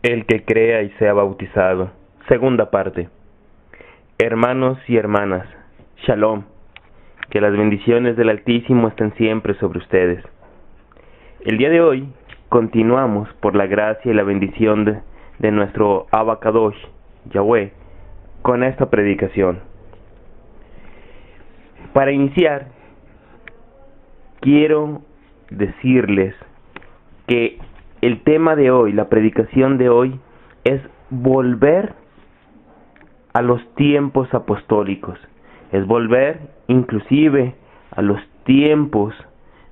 El que crea y sea bautizado. Segunda parte. Hermanos y hermanas, Shalom. Que las bendiciones del Altísimo estén siempre sobre ustedes. El día de hoy continuamos por la gracia y la bendición de nuestro Abba Kadosh, Yahweh, con esta predicación. Para iniciar, quiero decirles que el tema de hoy, la predicación de hoy, es volver a los tiempos apostólicos. Es volver inclusive a los tiempos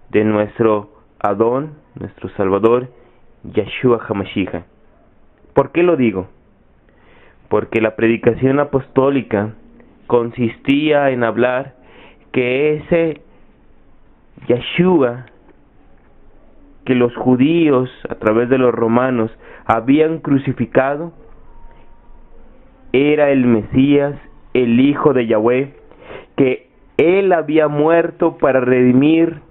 de nuestro Adón, nuestro Salvador, Yeshua HaMashiach. ¿Por qué lo digo? Porque la predicación apostólica consistía en hablar que ese Yeshua que los judíos, a través de los romanos, habían crucificado, era el Mesías, el Hijo de Yahweh, que Él había muerto para redimir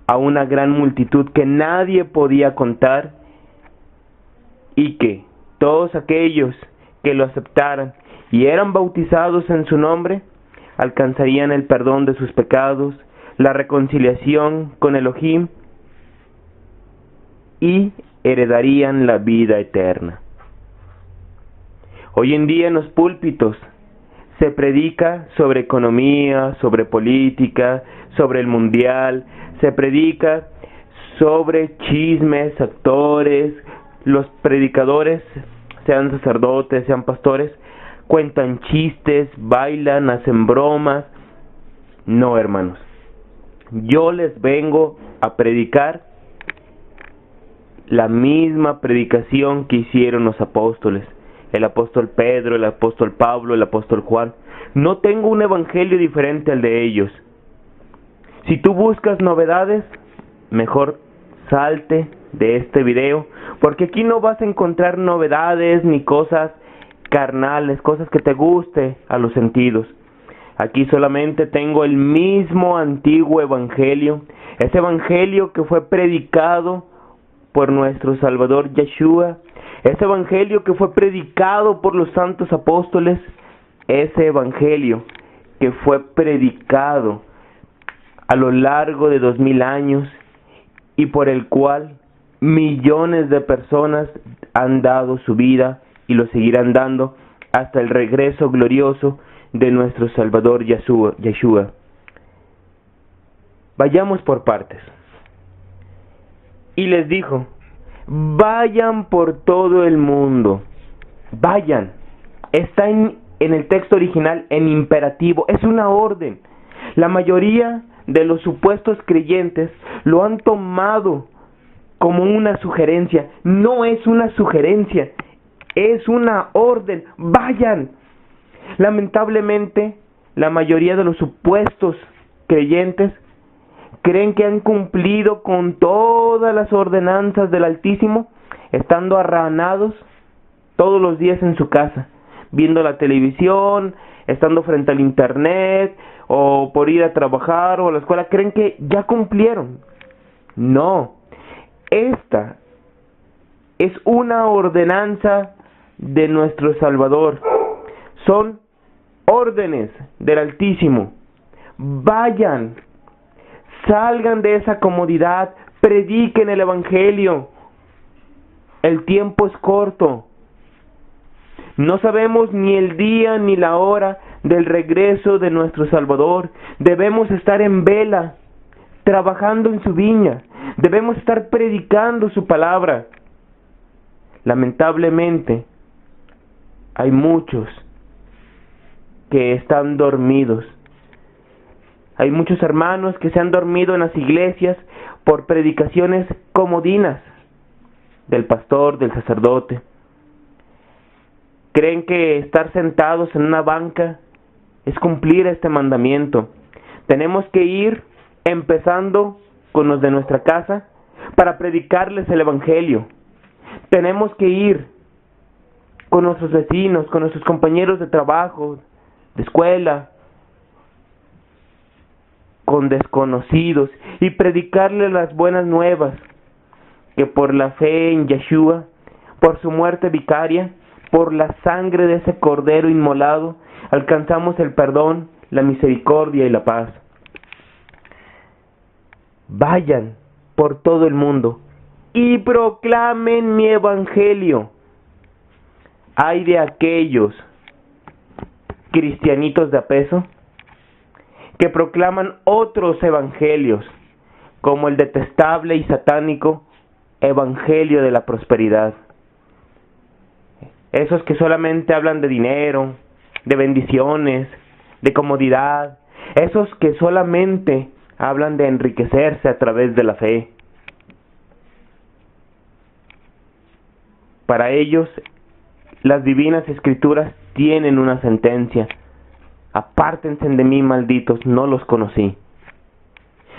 a una gran multitud que nadie podía contar, y que todos aquellos que lo aceptaran y eran bautizados en su nombre, alcanzarían el perdón de sus pecados, la reconciliación con Elohim, y heredarían la vida eterna. Hoy en día en los púlpitos se predica sobre economía, sobre política, sobre el mundial, se predica sobre chismes, actores, los predicadores, sean sacerdotes, sean pastores, cuentan chistes, bailan, hacen bromas. No, hermanos, yo les vengo a predicar la misma predicación que hicieron los apóstoles, el apóstol Pedro, el apóstol Pablo, el apóstol Juan. No tengo un evangelio diferente al de ellos. Si tú buscas novedades, mejor salte de este video, porque aquí no vas a encontrar novedades ni cosas carnales, cosas que te guste a los sentidos. Aquí solamente tengo el mismo antiguo evangelio, ese evangelio que fue predicado por nuestro Salvador Yeshua, ese evangelio que fue predicado por los santos apóstoles, ese evangelio que fue predicado a lo largo de 2000 años y por el cual millones de personas han dado su vida y lo seguirán dando hasta el regreso glorioso de nuestro Salvador Yeshua. Vayamos por partes. Y les dijo: vayan por todo el mundo. Vayan. Está en el texto original en imperativo. Es una orden. La mayoría de los supuestos creyentes lo han tomado como una sugerencia. No es una sugerencia. Es una orden. Vayan. Lamentablemente, la mayoría de los supuestos creyentes creen que han cumplido con todas las ordenanzas del Altísimo, estando arranados todos los días en su casa, viendo la televisión, estando frente al internet, o por ir a trabajar o a la escuela. Creen que ya cumplieron. No, esta es una ordenanza de nuestro Salvador. Son órdenes del Altísimo. Vayan. Salgan de esa comodidad, prediquen el evangelio. El tiempo es corto. No sabemos ni el día ni la hora del regreso de nuestro Salvador. Debemos estar en vela, trabajando en su viña. Debemos estar predicando su palabra. Lamentablemente, hay muchos que están dormidos. Hay muchos hermanos que se han dormido en las iglesias por predicaciones comodinas del pastor, del sacerdote. Creen que estar sentados en una banca es cumplir este mandamiento. Tenemos que ir empezando con los de nuestra casa para predicarles el evangelio. Tenemos que ir con nuestros vecinos, con nuestros compañeros de trabajo, de escuela, con desconocidos, y predicarles las buenas nuevas, que por la fe en Yeshua por su muerte vicaria, por la sangre de ese cordero inmolado, alcanzamos el perdón, la misericordia y la paz. Vayan por todo el mundo y proclamen mi evangelio. Ay de aquellos cristianitos de a peso que proclaman otros evangelios, como el detestable y satánico evangelio de la prosperidad. Esos que solamente hablan de dinero, de bendiciones, de comodidad, esos que solamente hablan de enriquecerse a través de la fe. Para ellos, las divinas escrituras tienen una sentencia: apártense de mí, malditos, no los conocí.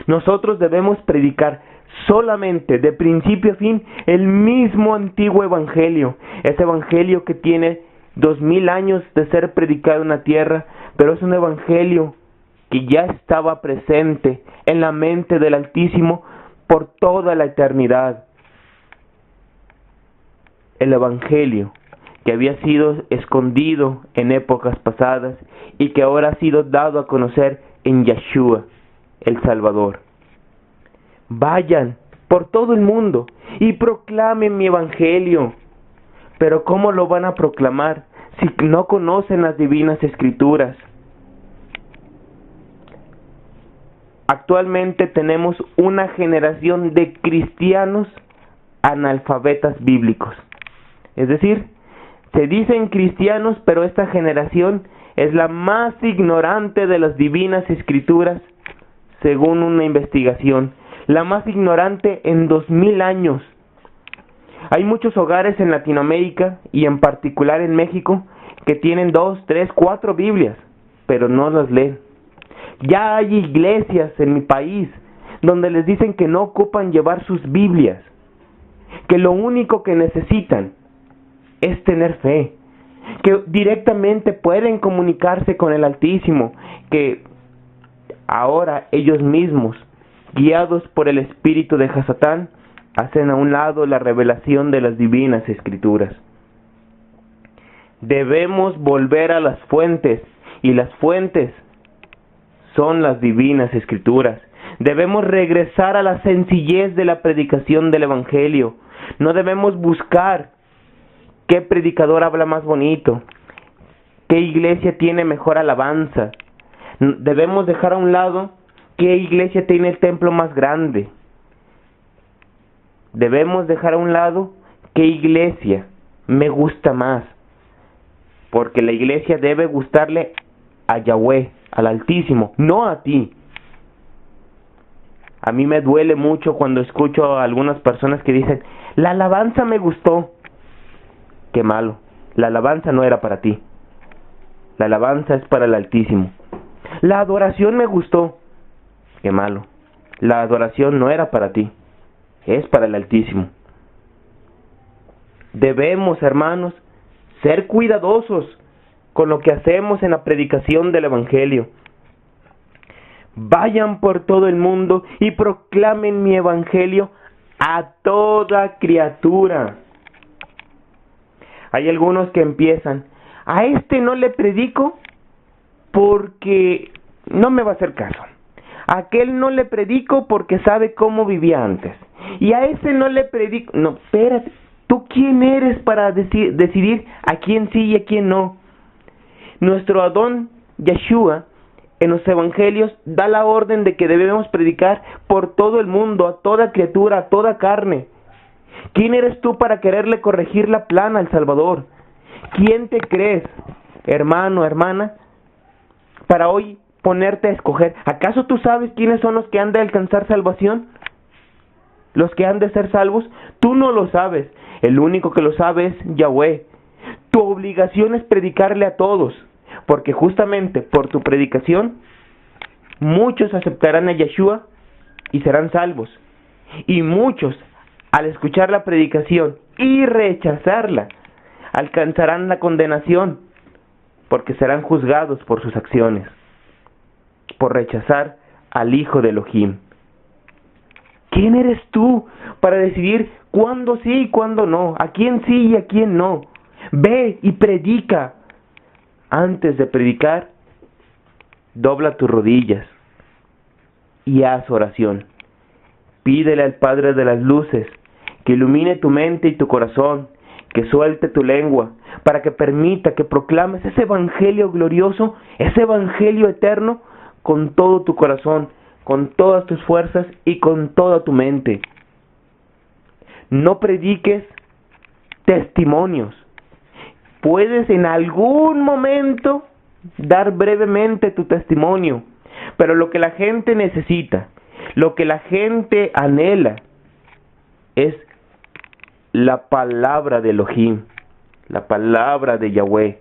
Nosotros debemos predicar solamente, de principio a fin, el mismo antiguo evangelio, ese evangelio que tiene 2000 años de ser predicado en la tierra, pero es un evangelio que ya estaba presente en la mente del Altísimo por toda la eternidad. El evangelio que había sido escondido en épocas pasadas y que ahora ha sido dado a conocer en Yeshua, el Salvador. Vayan por todo el mundo y proclamen mi evangelio. Pero ¿cómo lo van a proclamar si no conocen las divinas escrituras? Actualmente tenemos una generación de cristianos analfabetas bíblicos. Es decir, se dicen cristianos, pero esta generación es la más ignorante de las divinas escrituras, según una investigación. La más ignorante en 2000 años. Hay muchos hogares en Latinoamérica y en particular en México que tienen 2, 3, 4 Biblias, pero no las leen. Ya hay iglesias en mi país donde les dicen que no ocupan llevar sus Biblias, que lo único que necesitan es tener fe, que directamente pueden comunicarse con el Altísimo, que ahora ellos mismos, guiados por el espíritu de Hasatán, hacen a un lado la revelación de las divinas escrituras. Debemos volver a las fuentes, y las fuentes son las divinas escrituras. Debemos regresar a la sencillez de la predicación del evangelio. No debemos buscar qué predicador habla más bonito, qué iglesia tiene mejor alabanza. Debemos dejar a un lado qué iglesia tiene el templo más grande. Debemos dejar a un lado qué iglesia me gusta más, porque la iglesia debe gustarle a Yahweh, al Altísimo, no a ti. A mí me duele mucho cuando escucho a algunas personas que dicen: la alabanza me gustó. Qué malo, la alabanza no era para ti. La alabanza es para el Altísimo. La adoración me gustó. Qué malo, la adoración no era para ti, es para el Altísimo. Debemos, hermanos, ser cuidadosos con lo que hacemos en la predicación del evangelio. Vayan por todo el mundo y proclamen mi evangelio a toda criatura. Hay algunos que empiezan: a este no le predico porque no me va a hacer caso. A aquel no le predico porque sabe cómo vivía antes. Y a ese no le predico. No, espérate. ¿Tú quién eres para decidir a quién sí y a quién no? Nuestro Adón Yeshua en los evangelios da la orden de que debemos predicar por todo el mundo, a toda criatura, a toda carne. ¿Quién eres tú para quererle corregir la plana al Salvador? ¿Quién te crees, hermano, hermana, para hoy ponerte a escoger? ¿Acaso tú sabes quiénes son los que han de alcanzar salvación? ¿Los que han de ser salvos? Tú no lo sabes. El único que lo sabe es Yahweh. Tu obligación es predicarle a todos, porque justamente por tu predicación muchos aceptarán a Yeshua y serán salvos. Y muchos, al escuchar la predicación y rechazarla, alcanzarán la condenación, porque serán juzgados por sus acciones, por rechazar al Hijo de Elohim. ¿Quién eres tú para decidir cuándo sí y cuándo no, a quién sí y a quién no. Ve y predica. Antes de predicar, dobla tus rodillas y haz oración. Pídele al Padre de las luces que ilumine tu mente y tu corazón, que suelte tu lengua, para que permita que proclames ese evangelio glorioso, ese evangelio eterno, con todo tu corazón, con todas tus fuerzas y con toda tu mente. No prediques testimonios. Puedes en algún momento dar brevemente tu testimonio, pero lo que la gente necesita, lo que la gente anhela, es la palabra de Elohim, la palabra de Yahweh.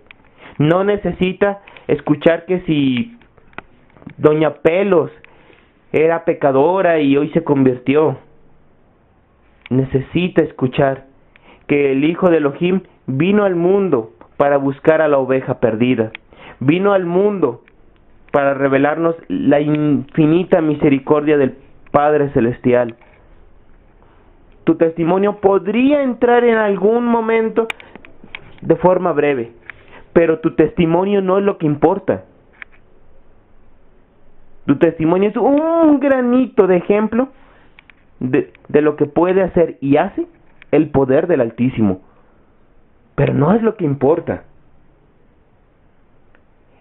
No necesita escuchar que si Doña Pelos era pecadora y hoy se convirtió. Necesita escuchar que el Hijo de Elohim vino al mundo para buscar a la oveja perdida. Vino al mundo para revelarnos la infinita misericordia del Padre Celestial. Tu testimonio podría entrar en algún momento de forma breve, pero tu testimonio no es lo que importa. Tu testimonio es un granito de ejemplo de lo que puede hacer y hace el poder del Altísimo, pero no es lo que importa.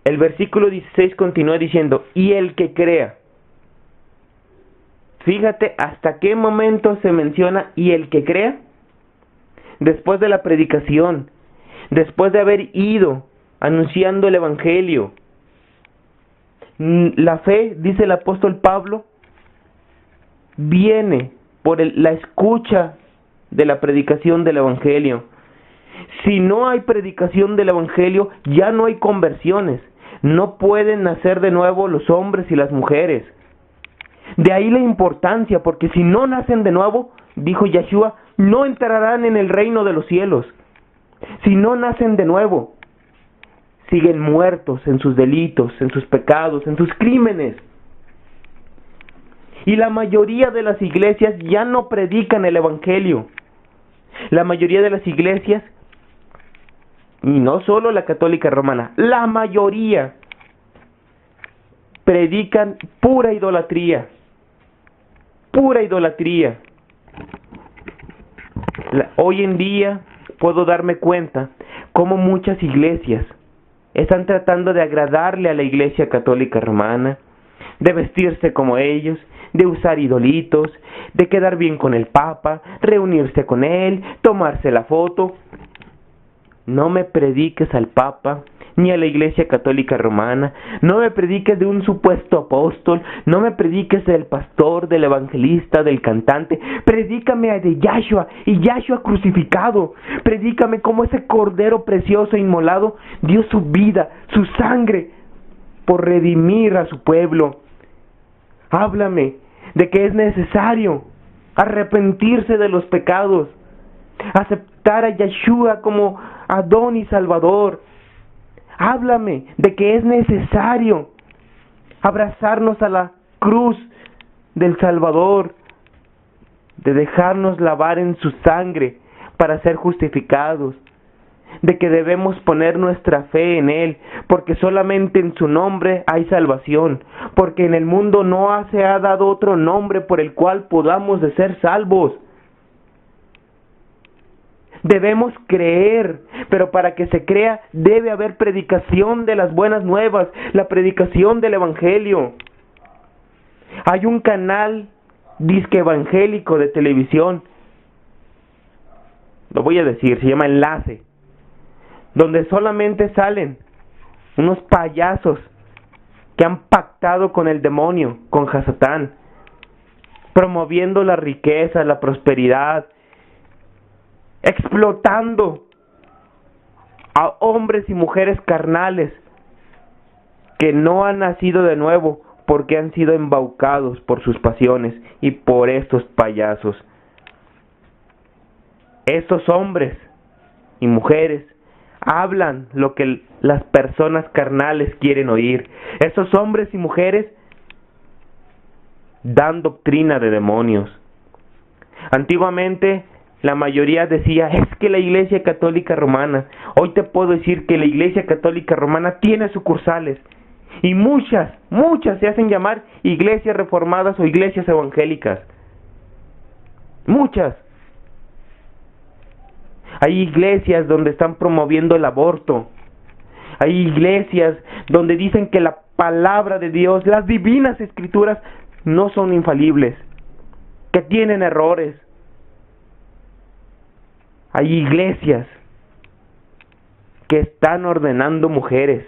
El versículo 16 continúa diciendo, y el que crea. Fíjate hasta qué momento se menciona y el que crea. Después de la predicación, después de haber ido anunciando el evangelio. La fe, dice el apóstol Pablo, viene por la escucha de la predicación del evangelio. Si no hay predicación del evangelio, ya no hay conversiones. No pueden nacer de nuevo los hombres y las mujeres. De ahí la importancia, porque si no nacen de nuevo, dijo Yeshua, no entrarán en el reino de los cielos. Si no nacen de nuevo, siguen muertos en sus delitos, en sus pecados, en sus crímenes. Y la mayoría de las iglesias ya no predican el evangelio. La mayoría de las iglesias, y no solo la católica romana, la mayoría predican pura idolatría. Pura idolatría. Hoy en día puedo darme cuenta cómo muchas iglesias están tratando de agradarle a la iglesia católica romana, de vestirse como ellos, de usar idolitos, de quedar bien con el Papa, reunirse con él, tomarse la foto. No me prediques al Papa, ni a la Iglesia Católica Romana, no me prediques de un supuesto apóstol, no me prediques del pastor, del evangelista, del cantante, predícame de Yahshua y Yahshua crucificado, predícame cómo ese cordero precioso inmolado dio su vida, su sangre, por redimir a su pueblo. Háblame de que es necesario arrepentirse de los pecados, aceptar a Yeshua como Adón y Salvador. Háblame de que es necesario abrazarnos a la cruz del Salvador, de dejarnos lavar en su sangre para ser justificados, de que debemos poner nuestra fe en Él, porque solamente en su nombre hay salvación, porque en el mundo no se ha dado otro nombre por el cual podamos de ser salvos. Debemos creer, pero para que se crea debe haber predicación de las buenas nuevas, la predicación del evangelio. Hay un canal disque evangélico de televisión, lo voy a decir, se llama Enlace, donde solamente salen unos payasos que han pactado con el demonio, con Hasatán, promoviendo la riqueza, la prosperidad, explotando a hombres y mujeres carnales que no han nacido de nuevo porque han sido embaucados por sus pasiones y por estos payasos. Estos hombres y mujeres hablan lo que las personas carnales quieren oír. Esos hombres y mujeres dan doctrina de demonios. Antiguamente la mayoría decía, es que la Iglesia Católica Romana, hoy te puedo decir que la Iglesia Católica Romana tiene sucursales. Y muchas se hacen llamar iglesias reformadas o iglesias evangélicas. Muchas. Hay iglesias donde están promoviendo el aborto. Hay iglesias donde dicen que la palabra de Dios, las divinas escrituras, no son infalibles, que tienen errores. Hay iglesias que están ordenando mujeres.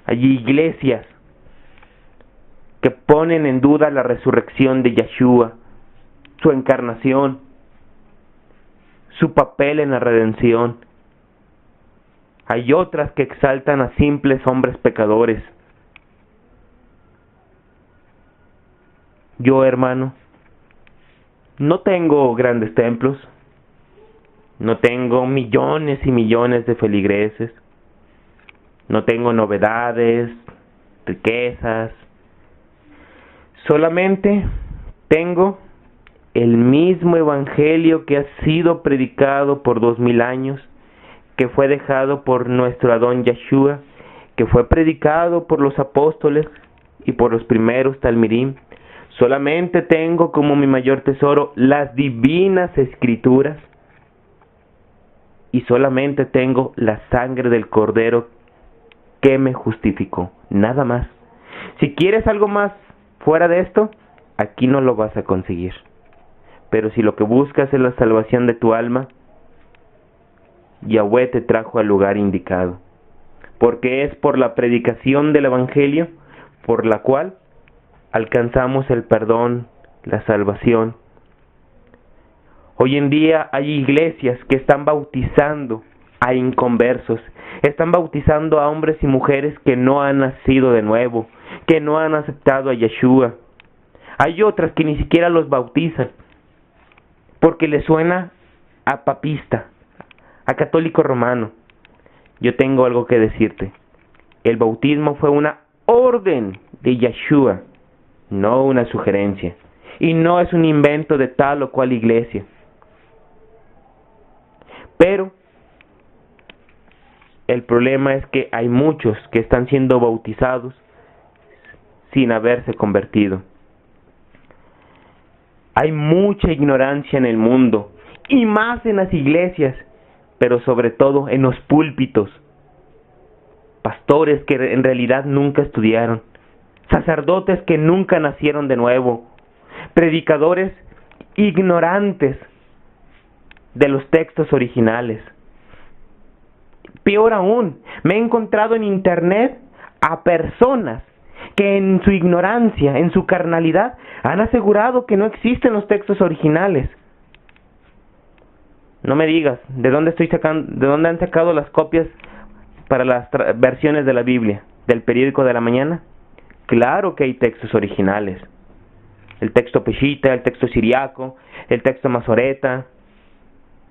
Hay iglesias que ponen en duda la resurrección de Yeshua, su encarnación, su papel en la redención. Hay otras que exaltan a simples hombres pecadores. Yo, hermano, no tengo grandes templos, no tengo millones y millones de feligreses, no tengo novedades, riquezas, solamente tengo el mismo evangelio que ha sido predicado por 2000 años, que fue dejado por nuestro Adón Yeshua, que fue predicado por los apóstoles y por los primeros Talmidim. Solamente tengo como mi mayor tesoro las divinas escrituras y solamente tengo la sangre del Cordero que me justificó, nada más. Si quieres algo más fuera de esto, aquí no lo vas a conseguir. Pero si lo que buscas es la salvación de tu alma, Yahweh te trajo al lugar indicado, porque es por la predicación del Evangelio por la cual alcanzamos el perdón, la salvación. Hoy en día hay iglesias que están bautizando a inconversos, están bautizando a hombres y mujeres que no han nacido de nuevo, que no han aceptado a Yeshua. Hay otras que ni siquiera los bautizan, porque les suena a papista, a católico romano. Yo tengo algo que decirte. El bautismo fue una orden de Yeshua, no una sugerencia. Y no es un invento de tal o cual iglesia. Pero el problema es que hay muchos que están siendo bautizados sin haberse convertido. Hay mucha ignorancia en el mundo, y más en las iglesias, pero sobre todo en los púlpitos. Pastores que en realidad nunca estudiaron, sacerdotes que nunca nacieron de nuevo, predicadores ignorantes de los textos originales. Peor aún, me he encontrado en internet a personas que en su ignorancia, en su carnalidad, han asegurado que no existen los textos originales. No me digas, ¿de dónde han sacado las copias para las versiones de la Biblia? ¿Del periódico de la mañana? Claro que hay textos originales. El texto Peshita, el texto siriaco, el texto Masoreta,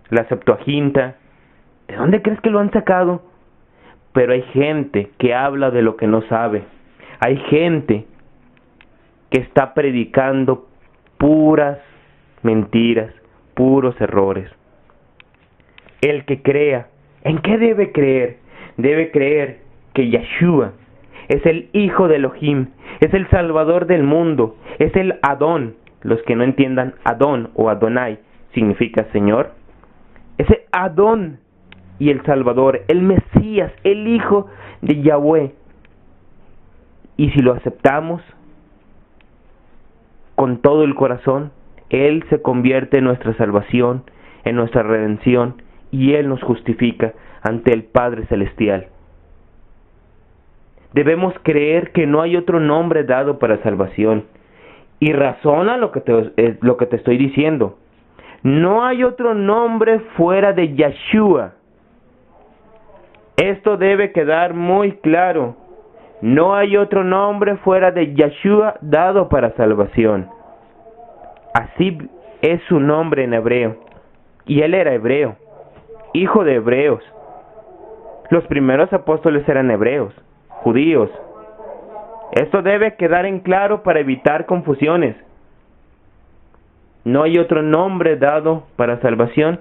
la Septuaginta. ¿De dónde crees que lo han sacado? Pero hay gente que habla de lo que no sabe. Hay gente que está predicando puras mentiras, puros errores. El que crea, ¿en qué debe creer? Debe creer que Yeshua es el Hijo de Elohim, es el Salvador del mundo, es el Adón. Los que no entiendan, Adón o Adonai significa Señor. Ese Adón y el Salvador, el Mesías, el Hijo de Yahweh. Y si lo aceptamos con todo el corazón, Él se convierte en nuestra salvación, en nuestra redención, y Él nos justifica ante el Padre Celestial. Debemos creer que no hay otro nombre dado para salvación. Y razona lo que te estoy diciendo. No hay otro nombre fuera de Yeshua. Esto debe quedar muy claro. No hay otro nombre fuera de Yeshua dado para salvación. Así es su nombre en hebreo. Y él era hebreo, hijo de hebreos. Los primeros apóstoles eran hebreos, judíos. Esto debe quedar en claro para evitar confusiones. No hay otro nombre dado para salvación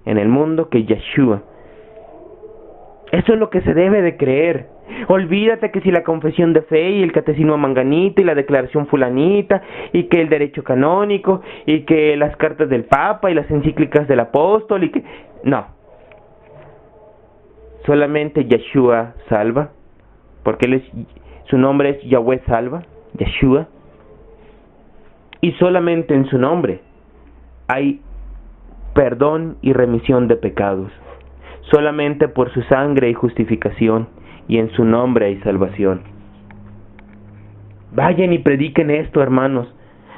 en el mundo que Yeshua. Eso es lo que se debe de creer. Olvídate que si la confesión de fe y el catecismo manganita y la declaración fulanita y que el derecho canónico y que las cartas del Papa y las encíclicas del apóstol y que... No. Solamente Yeshua salva, porque su nombre es Yahweh salva, Yeshua. Y solamente en su nombre hay perdón y remisión de pecados. Solamente por su sangre hay justificación, y en su nombre hay salvación. Vayan y prediquen esto, hermanos.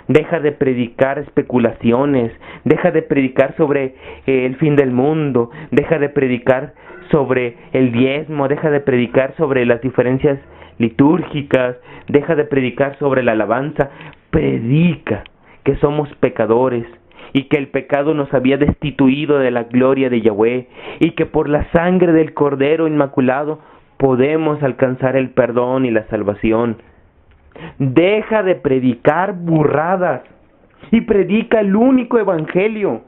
Deja de predicar especulaciones, deja de predicar sobre el fin del mundo, deja de predicar sobre el diezmo, deja de predicar sobre las diferencias litúrgicas, deja de predicar sobre la alabanza. Predica que somos pecadores y que el pecado nos había destituido de la gloria de Yahweh y que por la sangre del Cordero Inmaculado podemos alcanzar el perdón y la salvación. Deja de predicar burradas y predica el único evangelio,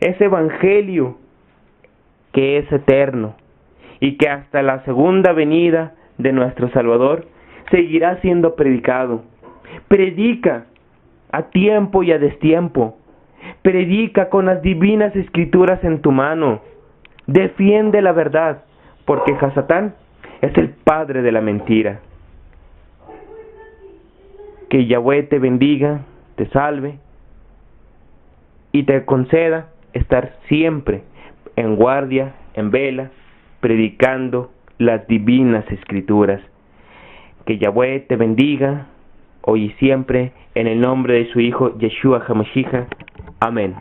ese evangelio que es eterno y que hasta la segunda venida de nuestro Salvador seguirá siendo predicado. Predica a tiempo y a destiempo. Predica con las divinas escrituras en tu mano. Defiende la verdad, porque Hasatán es el padre de la mentira. Que Yahweh te bendiga, te salve y te conceda estar siempre en guardia, en vela, predicando las divinas escrituras. Que Yahweh te bendiga hoy y siempre, en el nombre de su Hijo Yeshua HaMashiach. Amén.